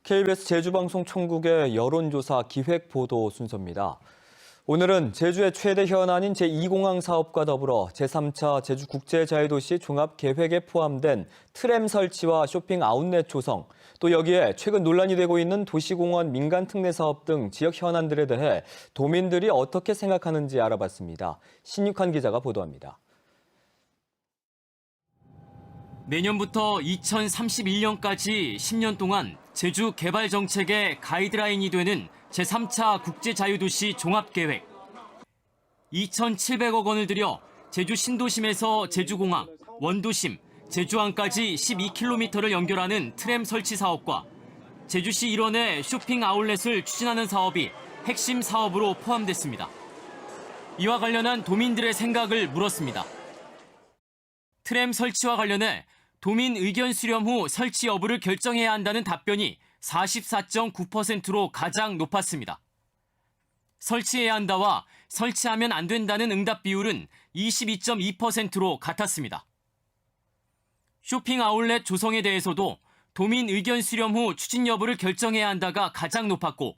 KBS 제주방송 총국의 여론조사 기획보도 순서입니다. 오늘은 제주의 최대 현안인 제2공항 사업과 더불어 제3차 제주국제자유도시 종합계획에 포함된 트램 설치와 쇼핑 아웃렛 조성, 또 여기에 최근 논란이 되고 있는 도시공원 민간특례 사업 등 지역 현안들에 대해 도민들이 어떻게 생각하는지 알아봤습니다. 신육환 기자가 보도합니다. 내년부터 2031년까지 10년 동안 제주 개발 정책의 가이드라인이 되는 제3차 국제자유도시 종합계획. 2,700억 원을 들여 제주 신도심에서 제주공항, 원도심, 제주항까지 12km를 연결하는 트램 설치 사업과 제주시 일원의 쇼핑 아울렛을 추진하는 사업이 핵심 사업으로 포함됐습니다. 이와 관련한 도민들의 생각을 물었습니다. 트램 설치와 관련해 도민 의견 수렴 후 설치 여부를 결정해야 한다는 답변이 44.9%로 가장 높았습니다. 설치해야 한다와 설치하면 안 된다는 응답 비율은 22.2%로 같았습니다. 쇼핑 아울렛 조성에 대해서도 도민 의견 수렴 후 추진 여부를 결정해야 한다가 가장 높았고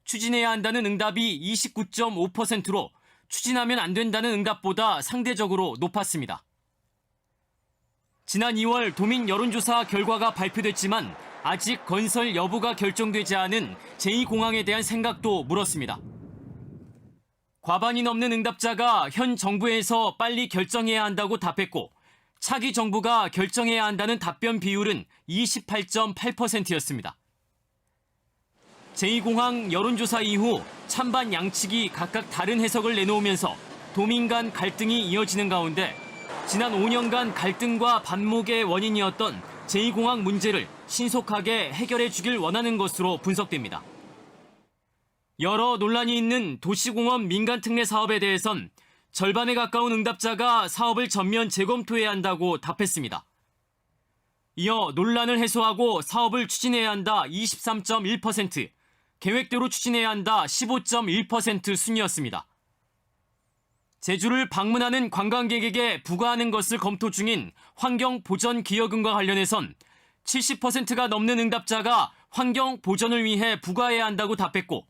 추진해야 한다는 응답이 29.5%로 추진하면 안 된다는 응답보다 상대적으로 높았습니다. 지난 2월 도민 여론조사 결과가 발표됐지만 아직 건설 여부가 결정되지 않은 제2공항에 대한 생각도 물었습니다. 과반이 넘는 응답자가 현 정부에서 빨리 결정해야 한다고 답했고 차기 정부가 결정해야 한다는 답변 비율은 28.8%였습니다. 제2공항 여론조사 이후 찬반 양측이 각각 다른 해석을 내놓으면서 도민 간 갈등이 이어지는 가운데 지난 5년간 갈등과 반목의 원인이었던 제2공항 문제를 신속하게 해결해 주길 원하는 것으로 분석됩니다. 여러 논란이 있는 도시공원 민간특례 사업에 대해선 절반에 가까운 응답자가 사업을 전면 재검토해야 한다고 답했습니다. 이어 논란을 해소하고 사업을 추진해야 한다 23.1%, 계획대로 추진해야 한다 15.1% 순이었습니다. 제주를 방문하는 관광객에게 부과하는 것을 검토 중인 환경보전기여금과 관련해선 70%가 넘는 응답자가 환경보전을 위해 부과해야 한다고 답했고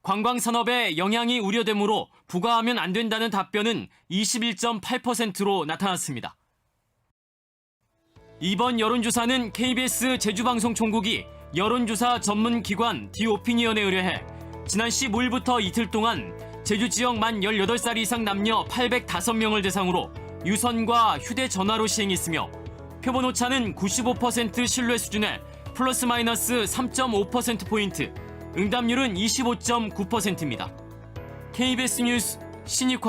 관광산업에 영향이 우려되므로 부과하면 안 된다는 답변은 21.8%로 나타났습니다. 이번 여론조사는 KBS 제주방송 총국이 여론조사 전문기관 디오피니언에 의뢰해 지난 15일부터 이틀 동안 제주 지역 만 18살 이상 남녀 805명을 대상으로 유선과 휴대전화로 시행했으며 표본 오차는 95% 신뢰 수준에 플러스 마이너스 3.5%포인트, 응답률은 25.9%입니다. KBS 뉴스 신익환입니다.